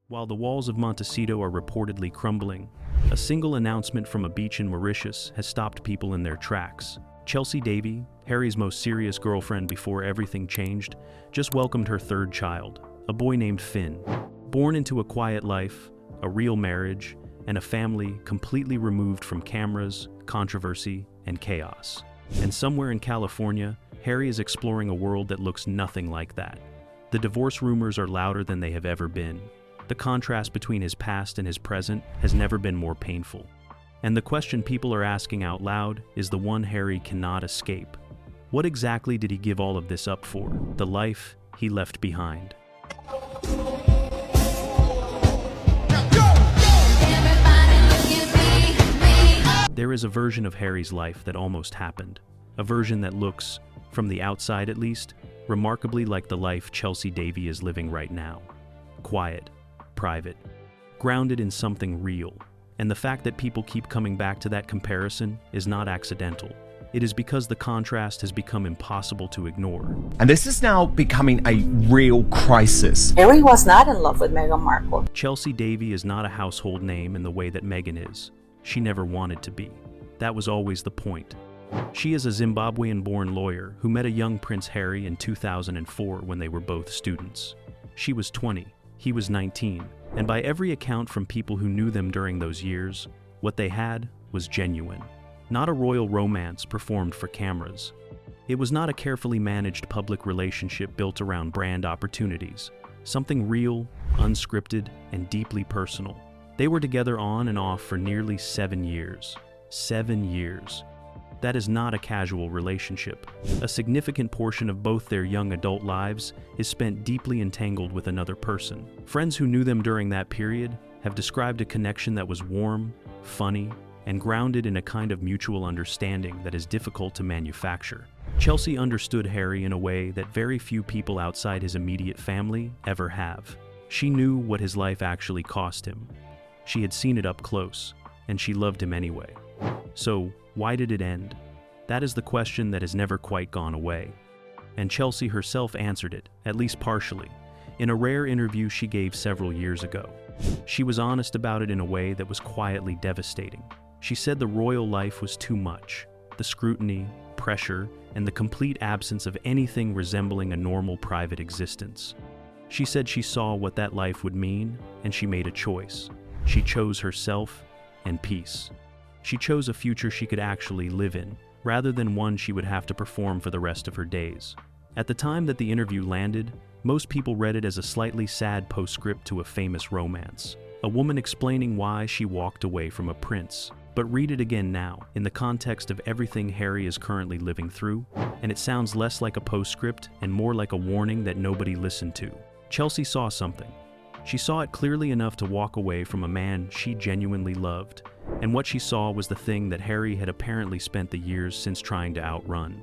While the walls of Montecito are reportedly crumbling, a single announcement from a beach in Mauritius has stopped people in their tracks. Chelsy Davy, Harry's most serious girlfriend before everything changed, just welcomed her third child, a boy named Finn. Born into a quiet life, a real marriage, and a family completely removed from cameras, controversy, and chaos. And somewhere in California, Harry is exploring a world that looks nothing like that. The divorce rumors are louder than they have ever been. The contrast between his past and his present has never been more painful. And the question people are asking out loud is the one Harry cannot escape. What exactly did he give all of this up for? The life he left behind. There is a version of Harry's life that almost happened. A version that looks, from the outside at least, remarkably like the life Chelsy Davy is living right now. Quiet, private, grounded in something real. And the fact that people keep coming back to that comparison is not accidental. It is because the contrast has become impossible to ignore. And this is now becoming a real crisis. Harry was not in love with Meghan Markle. Chelsy Davy is not a household name in the way that Meghan is. She never wanted to be. That was always the point. She is a Zimbabwean-born lawyer who met a young Prince Harry in 2004 when they were both students. She was 20, he was 19, and by every account from people who knew them during those years, what they had was genuine. Not a royal romance performed for cameras. It was not a carefully managed public relationship built around brand opportunities. Something real, unscripted, and deeply personal. They were together on and off for nearly 7 years. 7 years. That is not a casual relationship. A significant portion of both their young adult lives is spent deeply entangled with another person. Friends who knew them during that period have described a connection that was warm, funny, and grounded in a kind of mutual understanding that is difficult to manufacture. Chelsy understood Harry in a way that very few people outside his immediate family ever have. She knew what his life actually cost him. She had seen it up close, and she loved him anyway. So, why did it end? That is the question that has never quite gone away. And Chelsy herself answered it, at least partially, in a rare interview she gave several years ago. She was honest about it in a way that was quietly devastating. She said the royal life was too much. The scrutiny, pressure, and the complete absence of anything resembling a normal private existence. She said she saw what that life would mean, and she made a choice. She chose herself and peace. She chose a future she could actually live in, rather than one she would have to perform for the rest of her days. At the time that the interview landed, most people read it as a slightly sad postscript to a famous romance. A woman explaining why she walked away from a prince. But read it again now, in the context of everything Harry is currently living through, and it sounds less like a postscript and more like a warning that nobody listened to. Chelsy saw something. She saw it clearly enough to walk away from a man she genuinely loved, and what she saw was the thing that Harry had apparently spent the years since trying to outrun.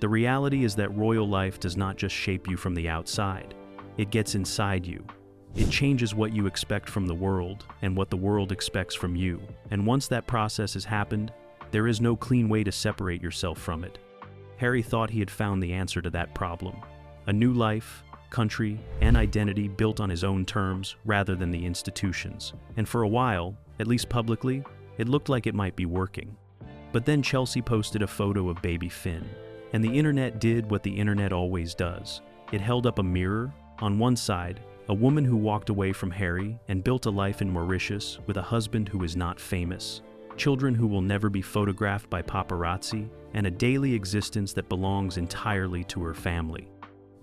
The reality is that royal life does not just shape you from the outside, it gets inside you. It changes what you expect from the world and what the world expects from you, and once that process has happened, there is no clean way to separate yourself from it. Harry thought he had found the answer to that problem. A new life, country, and identity built on his own terms rather than the institutions. And for a while, at least publicly, it looked like it might be working. But then Chelsy posted a photo of baby Finn, and the internet did what the internet always does. It held up a mirror. On one side, a woman who walked away from Harry and built a life in Mauritius with a husband who is not famous, children who will never be photographed by paparazzi, and a daily existence that belongs entirely to her family.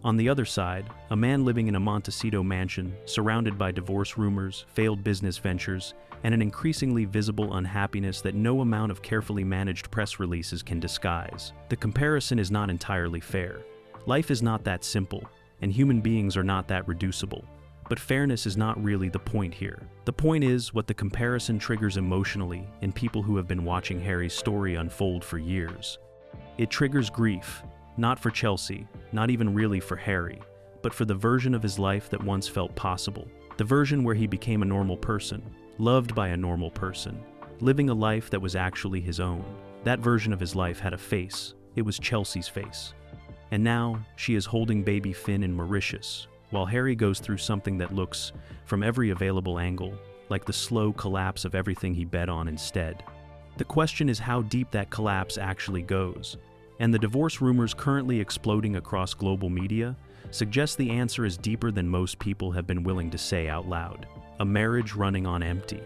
On the other side, a man living in a Montecito mansion, surrounded by divorce rumors, failed business ventures, and an increasingly visible unhappiness that no amount of carefully managed press releases can disguise. The comparison is not entirely fair. Life is not that simple, and human beings are not that reducible. But fairness is not really the point here. The point is what the comparison triggers emotionally in people who have been watching Harry's story unfold for years. It triggers grief. Not for Chelsy, not even really for Harry, but for the version of his life that once felt possible. The version where he became a normal person, loved by a normal person, living a life that was actually his own. That version of his life had a face. It was Chelsy's face. And now, she is holding baby Finn in Mauritius, while Harry goes through something that looks, from every available angle, like the slow collapse of everything he bet on instead. The question is how deep that collapse actually goes, and the divorce rumors currently exploding across global media suggest the answer is deeper than most people have been willing to say out loud. A marriage running on empty.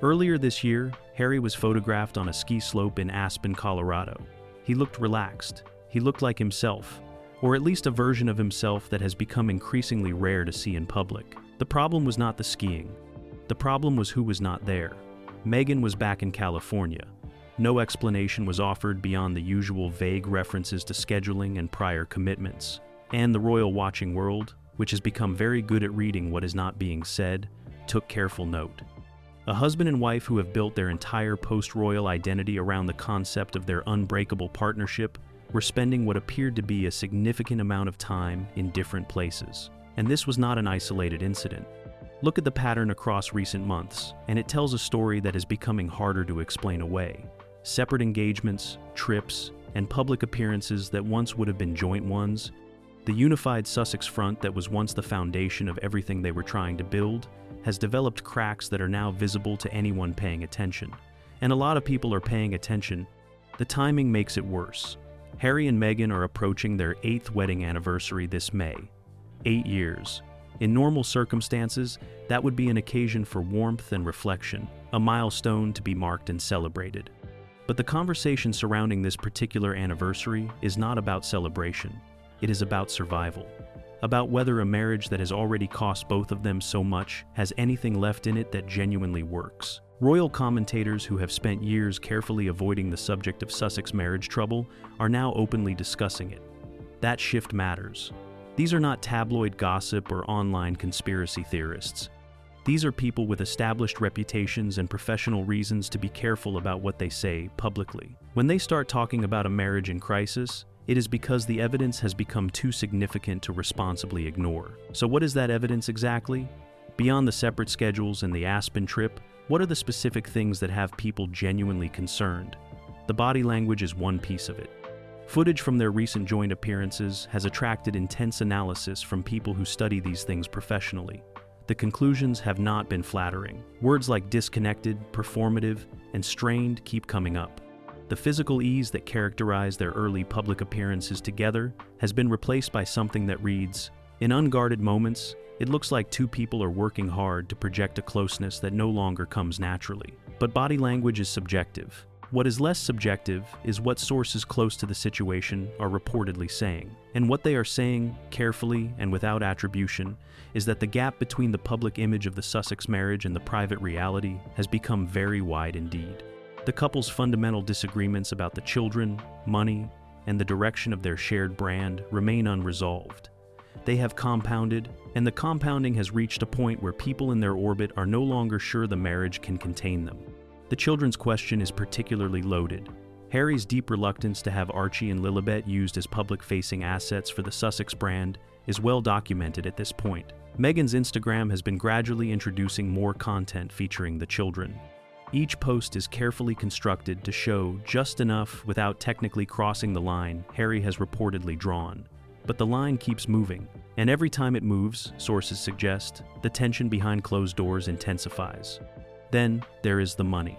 Earlier this year, Harry was photographed on a ski slope in Aspen, Colorado. He looked relaxed. He looked like himself, or at least a version of himself that has become increasingly rare to see in public. The problem was not the skiing. The problem was who was not there. Meghan was back in California. No explanation was offered beyond the usual vague references to scheduling and prior commitments. And the royal watching world, which has become very good at reading what is not being said, took careful note. A husband and wife who have built their entire post-royal identity around the concept of their unbreakable partnership were spending what appeared to be a significant amount of time in different places. And this was not an isolated incident. Look at the pattern across recent months, and it tells a story that is becoming harder to explain away. Separate engagements, trips, and public appearances that once would have been joint ones. The unified Sussex front that was once the foundation of everything they were trying to build has developed cracks that are now visible to anyone paying attention. And a lot of people are paying attention. The timing makes it worse. Harry and Meghan are approaching their 8th wedding anniversary this May. 8 years. In normal circumstances, that would be an occasion for warmth and reflection, a milestone to be marked and celebrated. But the conversation surrounding this particular anniversary is not about celebration. It is about survival. About whether a marriage that has already cost both of them so much has anything left in it that genuinely works. Royal commentators who have spent years carefully avoiding the subject of Sussex marriage trouble are now openly discussing it. That shift matters. These are not tabloid gossip or online conspiracy theorists. These are people with established reputations and professional reasons to be careful about what they say publicly. When they start talking about a marriage in crisis, it is because the evidence has become too significant to responsibly ignore. So what is that evidence exactly? Beyond the separate schedules and the Aspen trip, what are the specific things that have people genuinely concerned? The body language is one piece of it. Footage from their recent joint appearances has attracted intense analysis from people who study these things professionally. The conclusions have not been flattering. Words like disconnected, performative, and strained keep coming up. The physical ease that characterized their early public appearances together has been replaced by something that reads, "In unguarded moments, it looks like two people are working hard to project a closeness that no longer comes naturally." But body language is subjective. What is less subjective is what sources close to the situation are reportedly saying. And what they are saying, carefully and without attribution, is that the gap between the public image of the Sussex marriage and the private reality has become very wide indeed. The couple's fundamental disagreements about the children, money, and the direction of their shared brand remain unresolved. They have compounded, and the compounding has reached a point where people in their orbit are no longer sure the marriage can contain them. The children's question is particularly loaded. Harry's deep reluctance to have Archie and Lilibet used as public-facing assets for the Sussex brand is well documented at this point. Meghan's Instagram has been gradually introducing more content featuring the children. Each post is carefully constructed to show just enough without technically crossing the line Harry has reportedly drawn. But the line keeps moving, and every time it moves, sources suggest, the tension behind closed doors intensifies. Then there is the money.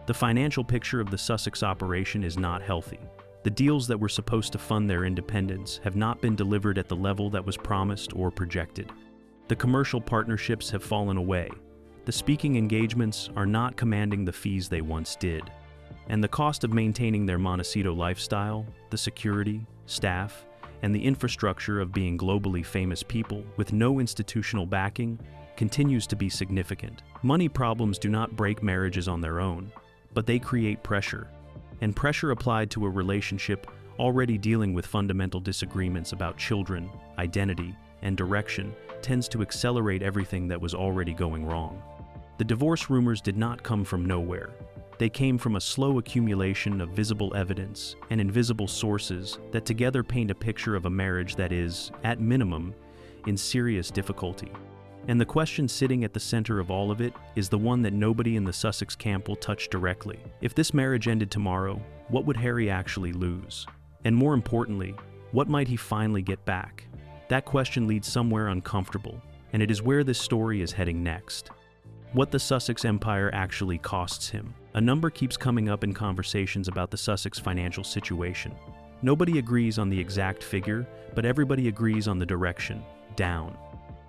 The financial picture of the Sussex operation is not healthy. The deals that were supposed to fund their independence have not been delivered at the level that was promised or projected. The commercial partnerships have fallen away. The speaking engagements are not commanding the fees they once did. And the cost of maintaining their Montecito lifestyle, the security, staff, and the infrastructure of being globally famous people with no institutional backing continues to be significant. Money problems do not break marriages on their own, but they create pressure. And pressure applied to a relationship already dealing with fundamental disagreements about children, identity, and direction tends to accelerate everything that was already going wrong. The divorce rumors did not come from nowhere. They came from a slow accumulation of visible evidence and invisible sources that together paint a picture of a marriage that is, at minimum, in serious difficulty. And the question sitting at the center of all of it is the one that nobody in the Sussex camp will touch directly. If this marriage ended tomorrow, what would Harry actually lose? And more importantly, what might he finally get back? That question leads somewhere uncomfortable, and it is where this story is heading next. What the Sussex empire actually costs him. A number keeps coming up in conversations about the Sussex financial situation. Nobody agrees on the exact figure, but everybody agrees on the direction, down.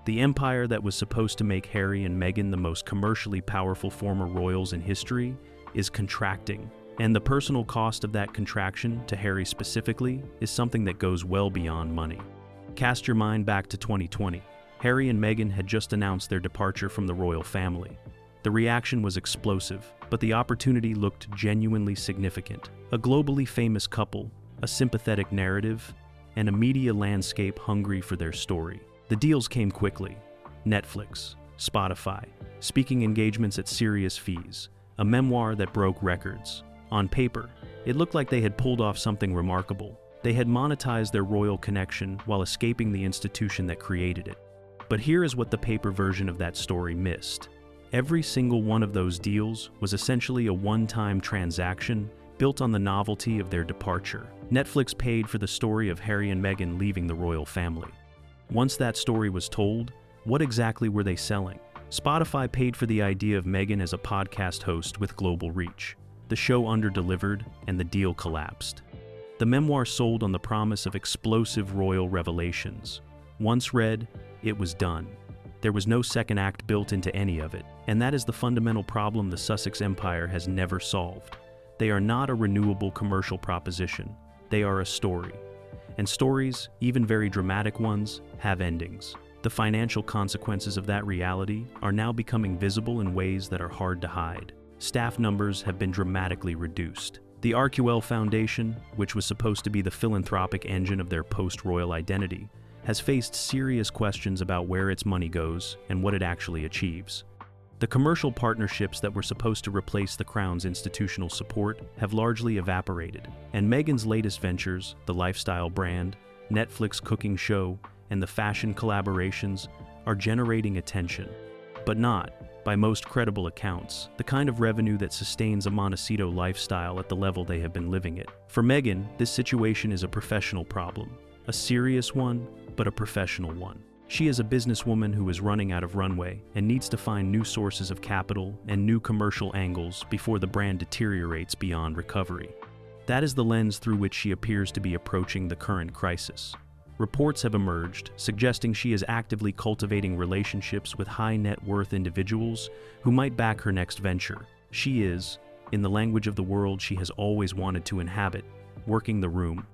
The empire that was supposed to make Harry and Meghan the most commercially powerful former royals in history is contracting. And the personal cost of that contraction, to Harry specifically, is something that goes well beyond money. Cast your mind back to 2020. Harry and Meghan had just announced their departure from the royal family. The reaction was explosive, but the opportunity looked genuinely significant. A globally famous couple, a sympathetic narrative, and a media landscape hungry for their story. The deals came quickly. Netflix, Spotify, speaking engagements at serious fees, a memoir that broke records. On paper, it looked like they had pulled off something remarkable. They had monetized their royal connection while escaping the institution that created it. But here is what the paper version of that story missed. Every single one of those deals was essentially a one-time transaction built on the novelty of their departure. Netflix paid for the story of Harry and Meghan leaving the royal family. Once that story was told, what exactly were they selling? Spotify paid for the idea of Meghan as a podcast host with global reach. The show underdelivered, and the deal collapsed. The memoir sold on the promise of explosive royal revelations. Once read, it was done. There was no second act built into any of it, and that is the fundamental problem the Sussex Empire has never solved. They are not a renewable commercial proposition. They are a story. And stories, even very dramatic ones, have endings. The financial consequences of that reality are now becoming visible in ways that are hard to hide. Staff numbers have been dramatically reduced. The RQL Foundation, which was supposed to be the philanthropic engine of their post-royal identity, has faced serious questions about where its money goes and what it actually achieves. The commercial partnerships that were supposed to replace the Crown's institutional support have largely evaporated, and Meghan's latest ventures, the lifestyle brand, Netflix cooking show, and the fashion collaborations, are generating attention, but not, by most credible accounts, the kind of revenue that sustains a Montecito lifestyle at the level they have been living it. For Meghan, this situation is a professional problem, a serious one, but a professional one. She is a businesswoman who is running out of runway and needs to find new sources of capital and new commercial angles before the brand deteriorates beyond recovery. That is the lens through which she appears to be approaching the current crisis. Reports have emerged suggesting she is actively cultivating relationships with high net worth individuals who might back her next venture. She is, in the language of the world she has always wanted to inhabit, working the room.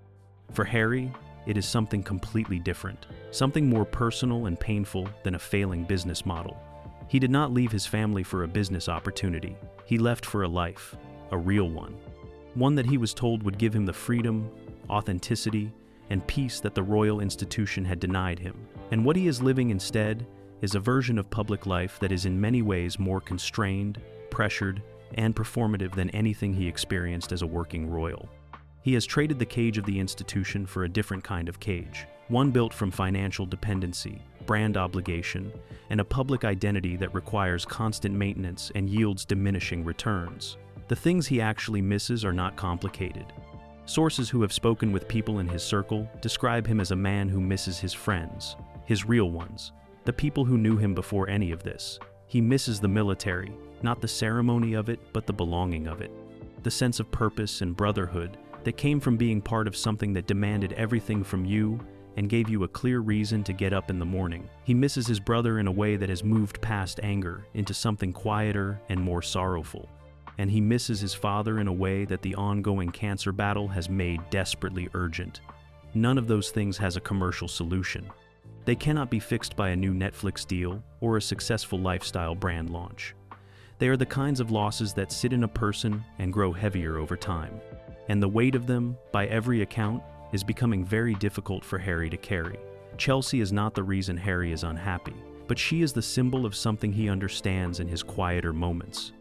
For Harry, it is something completely different, something more personal and painful than a failing business model. He did not leave his family for a business opportunity. He left for a life, a real one. One that he was told would give him the freedom, authenticity, and peace that the royal institution had denied him. And what he is living instead is a version of public life that is in many ways more constrained, pressured, and performative than anything he experienced as a working royal. He has traded the cage of the institution for a different kind of cage, one built from financial dependency, brand obligation, and a public identity that requires constant maintenance and yields diminishing returns. The things he actually misses are not complicated. Sources who have spoken with people in his circle describe him as a man who misses his friends, his real ones, the people who knew him before any of this. He misses the military, not the ceremony of it, but the belonging of it. The sense of purpose and brotherhood that came from being part of something that demanded everything from you and gave you a clear reason to get up in the morning. He misses his brother in a way that has moved past anger into something quieter and more sorrowful. And he misses his father in a way that the ongoing cancer battle has made desperately urgent. None of those things has a commercial solution. They cannot be fixed by a new Netflix deal or a successful lifestyle brand launch. They are the kinds of losses that sit in a person and grow heavier over time. And the weight of them, by every account, is becoming very difficult for Harry to carry. Chelsy is not the reason Harry is unhappy, but she is the symbol of something he understands in his quieter moments.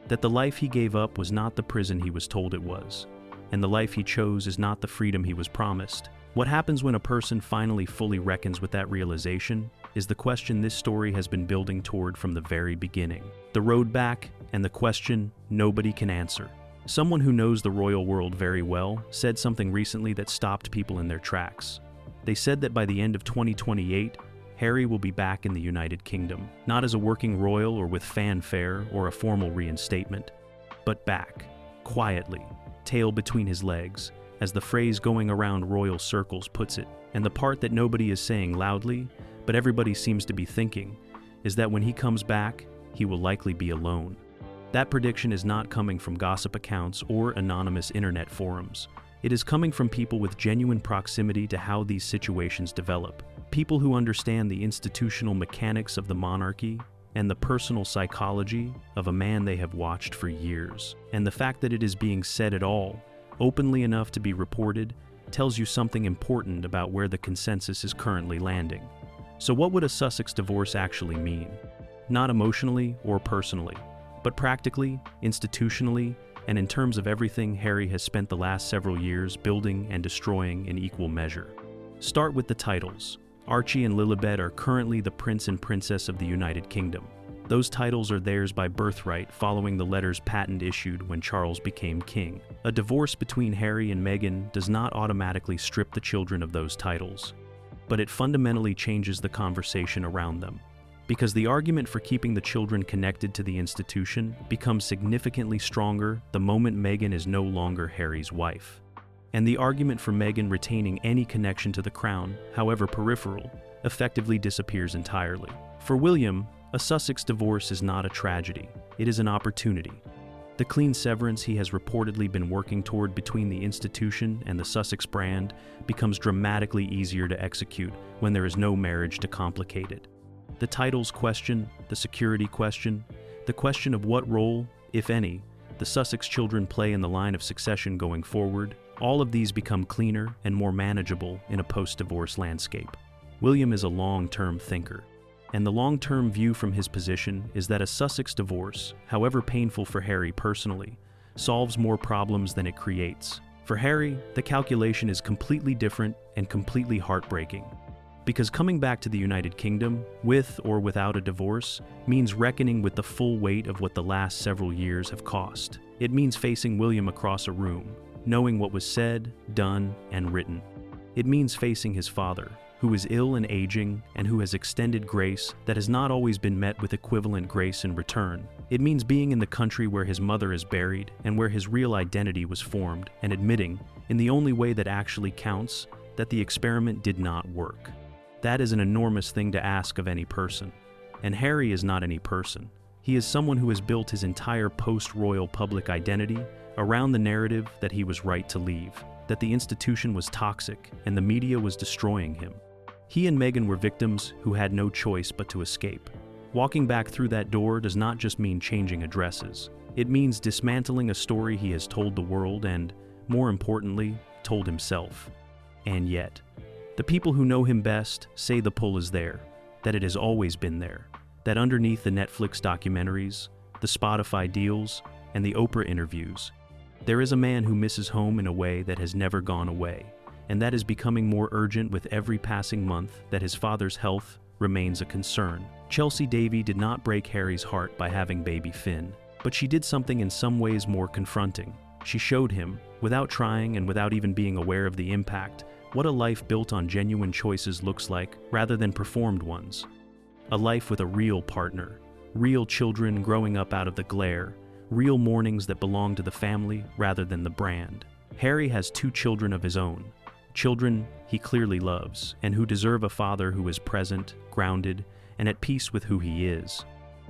That the life he gave up was not the prison he was told it was, and the life he chose is not the freedom he was promised. What happens when a person finally fully reckons with that realization is the question this story has been building toward from the very beginning. The road back, and the question nobody can answer. Someone who knows the royal world very well said something recently that stopped people in their tracks. They said that by the end of 2028, Harry will be back in the United Kingdom, not as a working royal or with fanfare or a formal reinstatement, but back, quietly, tail between his legs, as the phrase going around royal circles puts it. And the part that nobody is saying loudly, but everybody seems to be thinking, is that when he comes back, he will likely be alone. That prediction is not coming from gossip accounts or anonymous internet forums. It is coming from people with genuine proximity to how these situations develop. People who understand the institutional mechanics of the monarchy and the personal psychology of a man they have watched for years. And the fact that it is being said at all, openly enough to be reported, tells you something important about where the consensus is currently landing. So what would a Sussex divorce actually mean? Not emotionally or personally, but practically, institutionally, and in terms of everything Harry has spent the last several years building and destroying in equal measure. Start with the titles. Archie and Lilibet are currently the Prince and Princess of the United Kingdom. Those titles are theirs by birthright following the letters patent issued when Charles became king. A divorce between Harry and Meghan does not automatically strip the children of those titles, but it fundamentally changes the conversation around them. Because the argument for keeping the children connected to the institution becomes significantly stronger the moment Meghan is no longer Harry's wife. And the argument for Meghan retaining any connection to the crown, however peripheral, effectively disappears entirely. For William, a Sussex divorce is not a tragedy, it is an opportunity. The clean severance he has reportedly been working toward between the institution and the Sussex brand becomes dramatically easier to execute when there is no marriage to complicate it. The titles question, the security question, the question of what role, if any, the Sussex children play in the line of succession going forward, all of these become cleaner and more manageable in a post-divorce landscape. William is a long-term thinker, and the long-term view from his position is that a Sussex divorce, however painful for Harry personally, solves more problems than it creates. For Harry, the calculation is completely different and completely heartbreaking. Because coming back to the United Kingdom, with or without a divorce, means reckoning with the full weight of what the last several years have cost. It means facing William across a room, knowing what was said, done, and written. It means facing his father, who is ill and aging, and who has extended grace that has not always been met with equivalent grace in return. It means being in the country where his mother is buried and where his real identity was formed, and admitting, in the only way that actually counts, that the experiment did not work. That is an enormous thing to ask of any person. And Harry is not any person. He is someone who has built his entire post-royal public identity around the narrative that he was right to leave, that the institution was toxic and the media was destroying him. He and Meghan were victims who had no choice but to escape. Walking back through that door does not just mean changing addresses. It means dismantling a story he has told the world and, more importantly, told himself. And yet, the people who know him best say the pull is there, that it has always been there, that underneath the Netflix documentaries, the Spotify deals, and the Oprah interviews, there is a man who misses home in a way that has never gone away, and that is becoming more urgent with every passing month that his father's health remains a concern. Chelsy Davy did not break Harry's heart by having baby Finn, but she did something in some ways more confronting. She showed him, without trying and without even being aware of the impact, what a life built on genuine choices looks like rather than performed ones. A life with a real partner, real children growing up out of the glare, real mornings that belong to the family rather than the brand. Harry has 2 children of his own, children he clearly loves, and who deserve a father who is present, grounded, and at peace with who he is.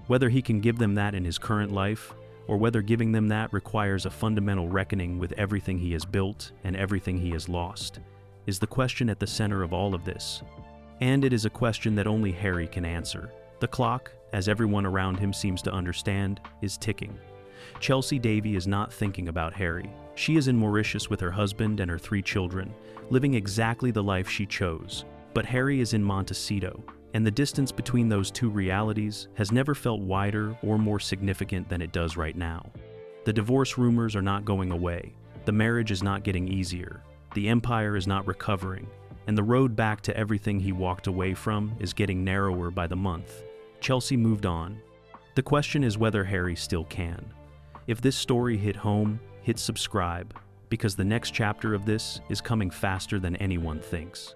Whether he can give them that in his current life, or whether giving them that requires a fundamental reckoning with everything he has built and everything he has lost, is the question at the center of all of this. And it is a question that only Harry can answer. The clock, as everyone around him seems to understand, is ticking. Chelsy Davy is not thinking about Harry. She is in Mauritius with her husband and her 3 children, living exactly the life she chose. But Harry is in Montecito, and the distance between those 2 realities has never felt wider or more significant than it does right now. The divorce rumors are not going away. The marriage is not getting easier. The empire is not recovering, and the road back to everything he walked away from is getting narrower by the month. Chelsy moved on. The question is whether Harry still can. If this story hit home, hit subscribe, because the next chapter of this is coming faster than anyone thinks.